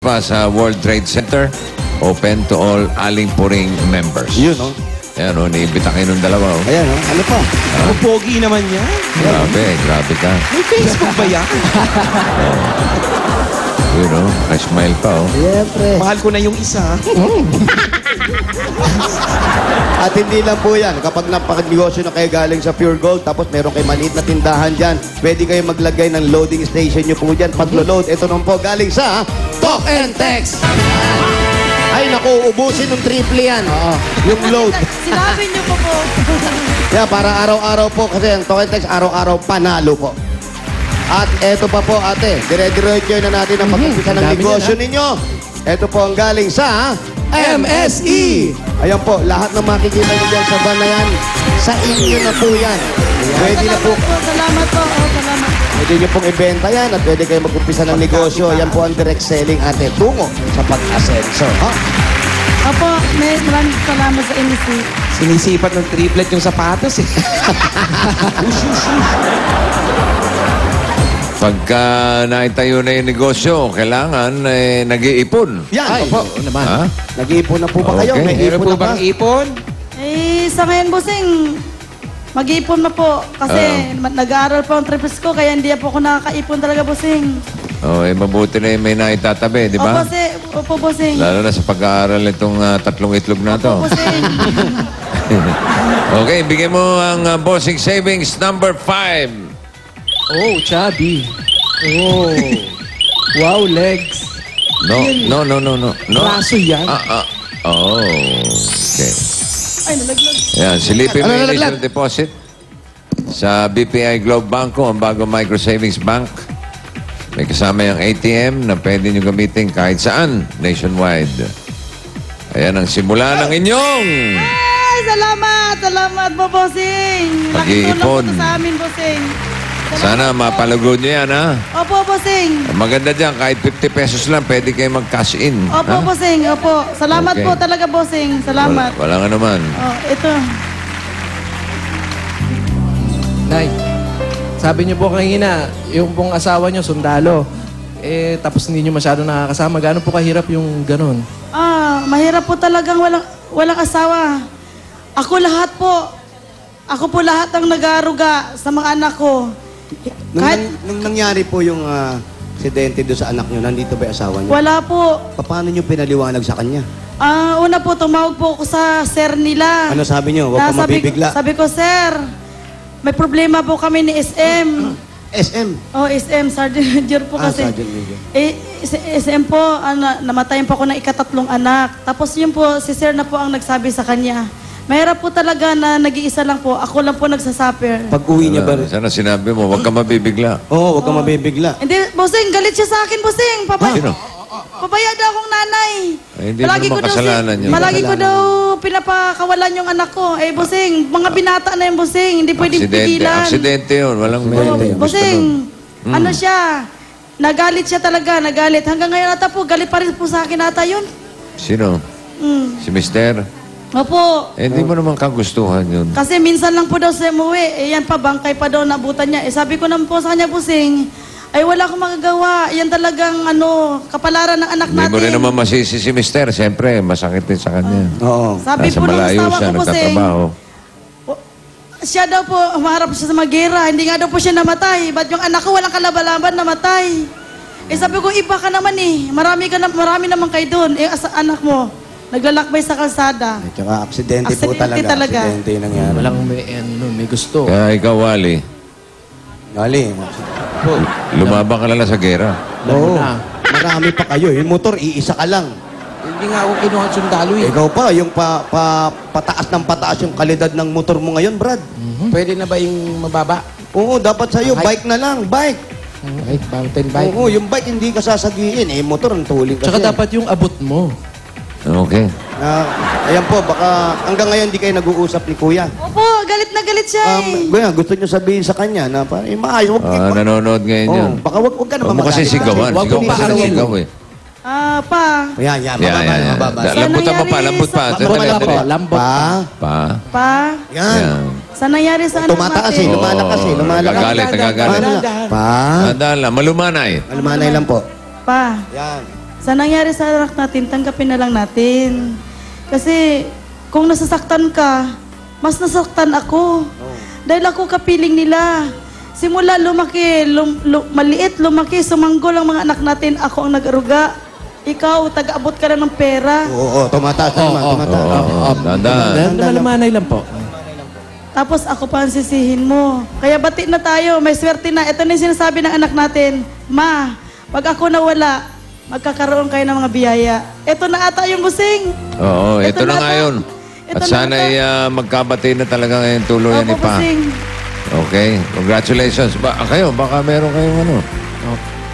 pa sa World Trade Center. Open to all Aling Puring members. Yun, no? Ayan, niibita kayo ng dalawa. Ayan, no? Ano pa? Ang pogi naman yan. Grabe ka. May Facebook ba yan? Yun, smile pa, Siyempre. Mahal ko na yung isa. At hindi lang po yan. Kapag napakagnegosyo na kayo galing sa Pure Gold, tapos meron kayo maliit na tindahan dyan, pwede kayo maglagay ng loading station nyo po dyan. Pag-load, ito naman po galing sa Talk and Text. Ay, naku, ubusin ng triple yan. Yung load. Sinabi niyo po. Yeah, para araw-araw po, kasi ang Talk and Text, araw-araw panalo po. At eto pa po, ate, dire-diretso na natin ang pag-umpisa ng negosyo ninyo. Eto po ang galing sa MSE. Ayan po, lahat ng makikita nyo dyan sa van na yan, sa inyo na po yan. Pwede na po. Salamat po. Salamat. Pwede nyo pong ibenta yan at pwede kayo mag-umpisa ng negosyo. Yan po ang direct selling, ate, tungo sa pag-asenso. Opo, maraming salamat sa MSC. Sinisipat ng triplet yung sapatos eh. Pagka naitayo na yung negosyo, kailangan nag-iipon. Yan, opo. naman. Ha? Nag-iipon na po ba kayo? Okay. May Meron ipon po na ba? bang ipon? Sa ngayon, bossing, mag-iipon na po. Kasi nag-aaral pa ang triples ko, kaya hindi po ako nakakaipon talaga, bossing. Mabuti na yung may naitatabi, di ba? Opo, bossing. Lalo na sa pag-aaral itong tatlong itlog na to. Opo, bossing. Okay, bigyan mo ang Bossing Savings number 5. Oh, chubby. Oh. Wow, legs. No. Braso yan. Okay. Ay, nalaglag. Yan, silipin mo Ano yung nalaglag? initial deposit sa BPI Globe Banco, ang bagong micro savings bank. May kasama yung ATM na pwede nyo gamitin kahit saan, nationwide. Ayan ang simula ng inyong Ay, salamat po, bossing. Laking tulong Pag-iipon. po to sa amin, bossing. Sana mapalugod nyo yan, ha? Opo, bossing. Ang maganda dyan, kahit 50 pesos lang, pwede kayo mag-cash in. Opo, ha? bossing. Opo. Salamat Okay. po talaga, bossing. Salamat. Wala nga naman. Ito. Nay, sabi niyo po kanina, yung pong asawa niyo, sundalo. Tapos hindi niyo masyado nakakasama. Gaano po kahirap yung ganun? Mahirap po talagang walang asawa. Ako lahat po. Ako po lahat ang nag-aaruga sa mga anak ko. Nung nangyari po yung aksidente doon sa anak nyo, nandito ba yung asawa nyo? Wala po. Paano nyo pinaliwanag sa kanya? Una po, tumawag po ako sa sir nila. Ano sabi nyo? Huwag ka mabibigla. Sabi ko, sir, may problema po kami ni SM. SM. SM, Sergeant Major po kasi. Sergeant Major. SM po, namatayan po ako ng ikatatlo anak. Tapos yun po, si sir na po ang nagsabi sa kanya. Mahirap po talaga na nag-iisa lang po. Ako lang po nagsasuffer. Pag-uwi niya ba rin? Sana sinabi mo, huwag ka mabibigla. Oo, huwag ka mabibigla. Hindi, bossing, galit siya sa akin, bossing. Sino? Papaya daw akong nanay. Hindi mo naman kasalanan yun. Malagi ko daw pinapakawalan yung anak ko. Bossing, mga binata na yung bossing. Hindi pwedeng pigilan. Aksidente yun. Walang may Bossing, ano siya? Nagalit siya talaga, nagalit. Hanggang ngayon ata po, galit pa rin po sa akin ata yun. Sino? Si Mister? Opo. Hindi mo naman kagustuhan yun. Kasi minsan lang po daw siya umuwi. Yan pa, bangkay pa daw nabutan niya. Sabi ko naman po sa kanya, bossing, ay wala akong magagawa. Yan talagang kapalaran ng anak Hindi natin. mo rin naman masisi si Mister. Siyempre, masakit din sa kanya. Oo. Sabi Nasa po nung malayo asawa siya, ko, bossing, nagtatrabaho. siya daw po, humarap siya sa magera. Hindi nga daw po siya namatay. Ba't yung anak ko walang kalabalaban namatay? Sabi ko, iba ka naman eh. Marami naman kayo doon. Anak mo, naglalakbay sa kalsada. At saka aksidente po Aksidente talaga. talaga. Aksidente yung nangyari. Walang may gusto. Kaya ikaw, Wally, Gali. lumabang ka lang sa gera. Oo. Marami pa kayo. Yung motor, iisa ka lang. Hindi nga ako kinuha at sundalo eh. Ikaw pa, yung pataas ng pataas yung kalidad ng motor mo ngayon, Brad. Pwede na ba yung mababa? Oo, dapat sa'yo, bike na lang, bike. Ay, mountain bike. Oo, yung bike hindi ka sasagiin. Motor ang tuling kasi. Tsaka dapat yung abot mo. Okay. Ayan po, baka hanggang ngayon di kayo nag-uusap ni Kuya. Opo, galit na galit siya eh. Kuya, gusto nyo sabihin sa kanya na maayos. Nanonood ngayon yan. Baka wag ka Huwag naman mo kasi magalit. sigawan. Huwag Sigaw mo kasi paarangin. sigaw eh. Pa. Yan, mababa. Lambutan mo pa, lambut pa. Sa Sandali, Lambot po, sandali. lambot. Pa. Pa. Yan. Yan. Sa nangyari sa anak Tumataas natin. lumalakas lumalakas. Nagagalit. Pa. Dahan lang, malumanay. Almanay lang po. Pa. Yan. Sa nangyari sa anak natin, tanggapin na lang natin. Kasi kung nasasaktan ka, mas nasaktan ako. Dahil ako kapiling nila. Simula lumaki, maliit, lumaki, sumanggol ang mga anak natin. Ako ang nag-aruga. Ikaw, taga-abot ka na ng pera. Oo, tumataas na naman, tumataas. Dandan. Malamanay lang po. Tapos ako pa ang sisihin mo. Kaya bati na tayo, may swerte na. Ito na yung sinasabi ng anak natin. Ma, pag ako nawala, magkakaroon kayo ng mga biyaya. Ito na ata yung busing. Oo, ito na nga ata. yun. Ito At na sana'y magkabati na talaga ngayon tuluyan ni Opo, Pa. busing. Okay, congratulations. Kayo, baka meron kayong ano.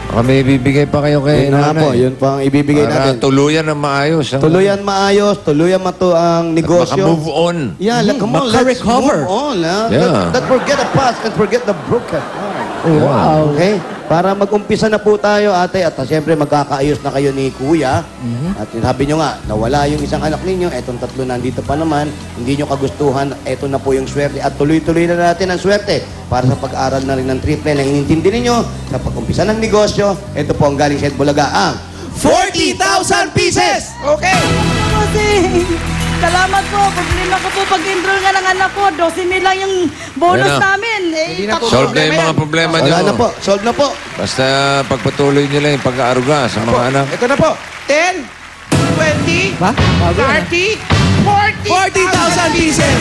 Baka may ibibigay pa kayo kay Yun na nga po, nanay. yun po ang ibibigay Para natin. tuluyan na maayos. Tuluyan maayos, tuluyan mato ang At negosyo. maka-move on. Yeah, come on, let's Maka-recover. move on. Yeah. Let's forget the past and forget the broken. Wow. Okay? Para mag-umpisa na po tayo, ate, at siyempre magkakaayos na kayo ni Kuya. At sabi nyo nga, nawala yung isang anak ninyo, etong tatlo nandito pa naman, hindi nyo kagustuhan, eto na po yung swerte. At tuloy-tuloy na natin ang swerte para sa pag-aral na rin ng triple na inintindi ninyo sa pag-umpisa ng negosyo. Ito po ang galing sa Bulaga, ang 40,000 pieces! Okay. Busing. Salamat po. Problema ko po pag-enroll nga ng anak ko. 12,000 lang yung bonus Ayan na. namin. Hindi na po Solve na yung mga yan. problema nyo. Wala na po, solve na po. Basta pagpatuloy nyo lang yung pag-aaruga sa mga anak. Ito na po. 10, 20, Ba? Bago na. 30, 40,000 pieces!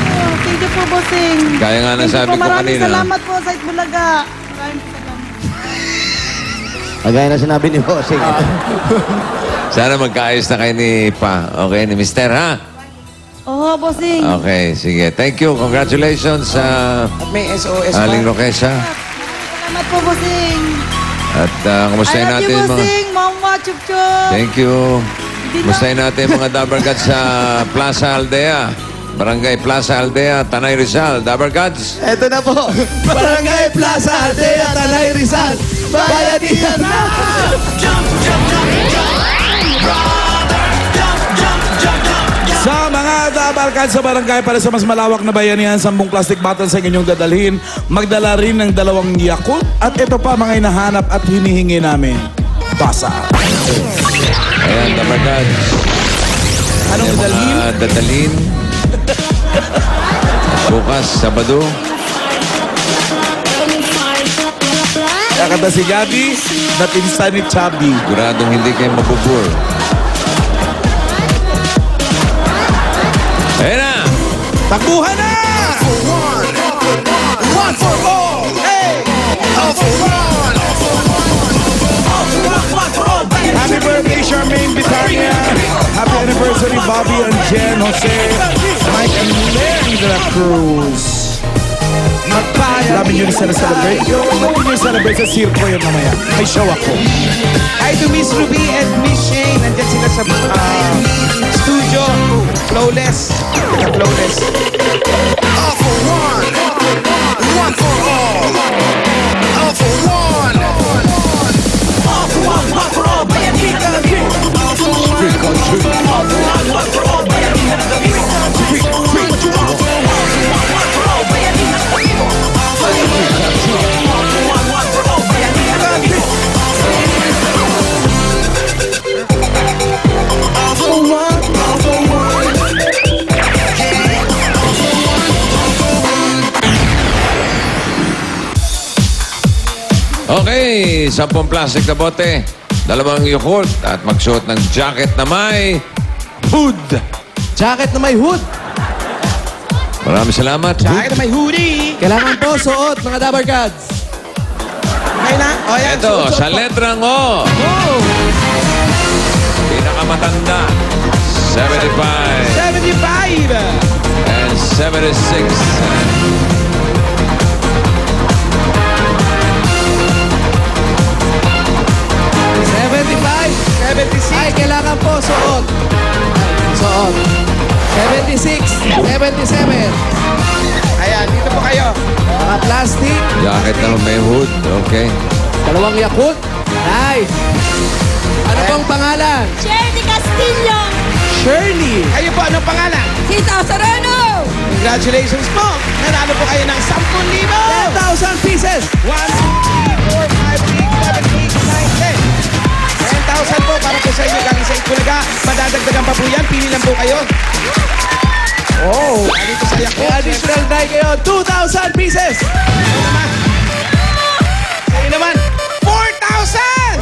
Oh, thank you po, Busing. Kaya nga Thank you nasabi po. ko Maraming kanina. salamat po sa Itbulaga. Maraming salamat. Kagaya na sinabi ni Bossing. Sana magkaayos na kayo ni Pa. Okay, ni Mister, ha? Oo, Busing. Okay, sige. Thank you. Congratulations sa At may SOS pa. Aling Roquesa. Salamat po, Busing. At kumustahin I love natin you, yung mga... Busing. Mama, chup-chup. Thank you. Kumustahin natin yung mga Dabargads sa Plaza Aldea. Barangay Plaza Aldea, Tanay Rizal. Dabargads. Ito na po. Barangay Plaza Aldea, Tanay Rizal. Bayanihan na! Sa mga dabarkad sa barangay para sa mas malawak na bayanihan, 10 plastic bottles ang inyong dadalhin. Magdala rin ng 2 Yakult. At ito pa mga hinahanap at hinihingi namin. Basa. Ayan, Dabargads. Anong Yung dadalhin? mga dadalhin. Bukas, Sabado. Kakanta si Gabi na pinsan ni Chubby. Siguradong hindi kayo mabubur. Ayan na! Takbuhan na! One for all! Hey! All for one! Happy birthday, Charmaine Bitania. Happy anniversary, Bobby and Jen, Jose, Mike and Len de la Cruz. Marami nyo na celebrate. Marami nyo celebrate sa circo yun mamaya. May show ako. Hi to Miss Ruby and Miss Shane. Nandyan sila sa studio. Flawless. Flawless. All for one, one for all. All for one, all for one, one for all. Bayanita, all for one, all for one, one for all. Bayanita, what you want? All for one, one for all. Bayanita, all for one, one for all. Bayanita, all for one, all for one. Okay, 10 plastic na bote, 2 Yakult at magsuot ng jacket na may hood. Jacket na may hood. Maraming salamat. Jacket na may hoodie. Kailangan po suot, mga Dabarkads. Okay na? O yan. Ito, suot-suot sa po. letrang O, Oh, pinakamatanda, 75 75. and 76. Ay, kailangan po suot. Suot. 76, 77. Ayan, dito po kayo. Mga plastic, Jacket na may hood. Okay. 2 Yakult. Nice. Ano pong pangalan? Shirley Castillo! Shirley. Kayo po, anong pangalan? Tita Sereno! Congratulations po. Nanalo po kayo ng 10,000. 10,000 pieces. 1, 2, 3, 4, 5, 6, 7, 8, 9, 10. 10,000 madadagdagan pa po yan. Pili lang po kayo. Oh, dito sa May Yakult. additional 9 kayo, 2,000 pieces! Sa'yo naman, 4,000!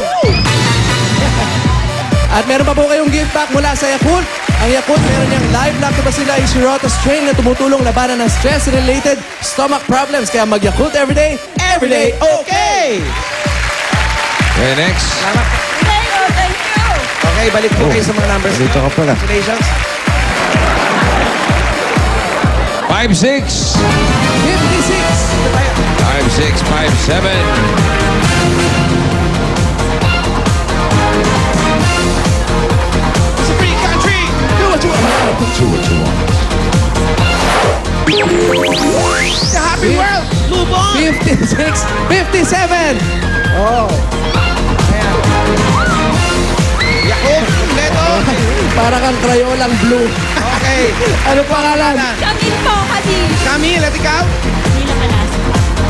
At meron pa po kayong gift pack mula sa Yakult. Ang Yakult, meron niyang live lactobacilla Ishirota strain na tumutulong labanan ng stress-related stomach problems. Kaya mag-Yakult everyday, everyday okay! Okay, next. Thank you, thank you. Okay, balik po kayo sa mga numbers. Dito ka pala. Congratulations. 5-6. 56! 5-6, 5-7. It's a free country. Do what you want. Do what you want. It's a happy world. Move on. 56! 57! Oh, Yakult, kompleto. para kang Crayolang blue. Okay. Ano pangalan? Camille po, Camille. Camille, at ikaw? Camille Calas.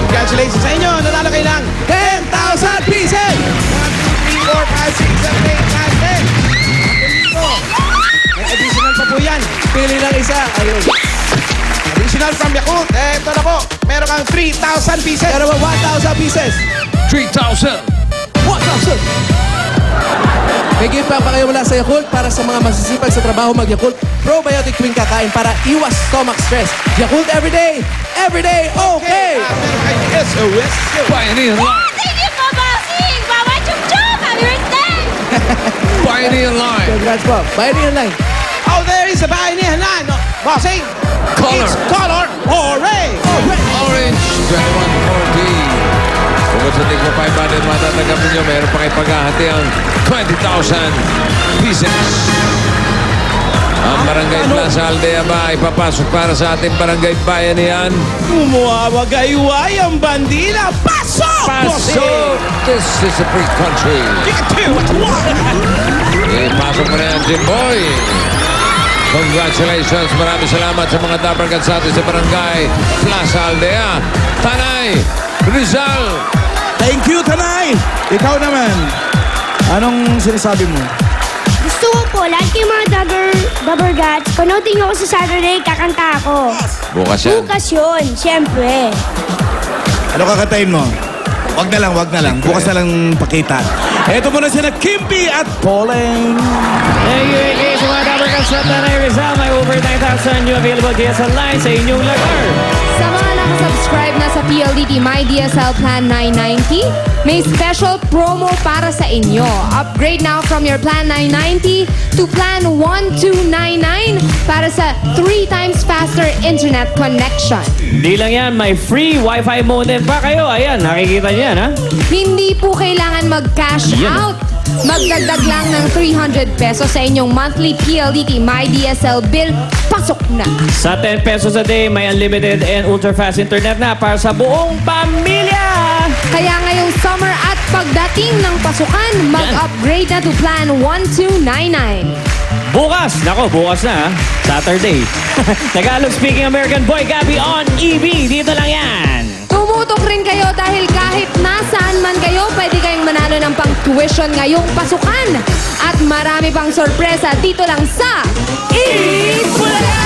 Congratulations sa inyo. Nanalo kayo lang 10,000 pieces! 1, 2, 3, 4, 5, 6, 7, 8, 9, 10. May additional pa po yan. Pili ng isa. Ayun. Additional from Yakult. Ito na po. Meron kang 3,000 pieces. Meron ba 1,000 pieces? 3,000. 1,000! May gift pack pa kayo mula sa Yakult para sa mga masisipag sa trabaho mag-Yakult Probiotic tuwing kakain para iwas stomach stress. Yakult everyday, everyday okay! Meron kayong SOS. Pioneer Line. Thank you po, Bossing. Mama Chup Chup. Happy birthday. Pioneer Line. Congrats po. Buy niyo line. Oh, there is a Pioneer line. No, bossing. Color. It's color orange. Orange 2140. Bukod sa tigpo 500, matatanggapin nyo, meron pa kayo paghahati ang 20,000 pieces. Ang Barangay Plaza Aldea ba ipapasok para sa ating barangay bayanihan? Umuawagayway ang bandila. Pasok! Pasok! This is a free country. You can do what you want. Pasok mo na yan, Jimboy. Congratulations. Maraming salamat sa mga dabarkad sa atin sa barangay Plaza Aldea. Tanay, Rizal. Thank you, Tanay! Ikaw naman. Anong sinasabi mo? Gusto ko po, lahat kayong mga Dabargats, panoodin niyo ako sa Saturday, kakanta ako. Bukas yan. Bukas yun, siyempre. Ano kakantayin mo? Wag na lang. Bukas na lang pakita. Eto muna sila Kimpi at Pauling. Thank you, Ricky. Sa mga Dabarkats sa Tanay Rizal, may over 9,000 new available DSL line sa inyong lugar. Sa mga nakasubscribe na sa PLDT My DSL Plan 990, may special promo para sa inyo. Upgrade now from your Plan 990 to Plan 1299 para sa 3 times faster internet connection. Hindi lang yan, may free Wi-Fi modem pa kayo. Ayan, nakikita niyo yan, ha? Hindi po kailangan mag-cash out. Magdagdag lang ng 300 pesos sa inyong monthly PLDT My DSL bill. Pasok na! Sa 10 pesos a day, may unlimited and ultra-fast internet na para sa buong pamilya! Kaya ngayong summer at pagdating ng pasukan, mag-upgrade na to Plan 1299. Bukas na, ha? Saturday. Tagalog speaking American boy Gabby on EB. Dito lang yan. Tumutok rin kayo dahil kahit nasaan man kayo, pwede kayong manalo ng pang-tuition ngayong pasukan. At marami pang sorpresa dito lang sa Eat Bulaga!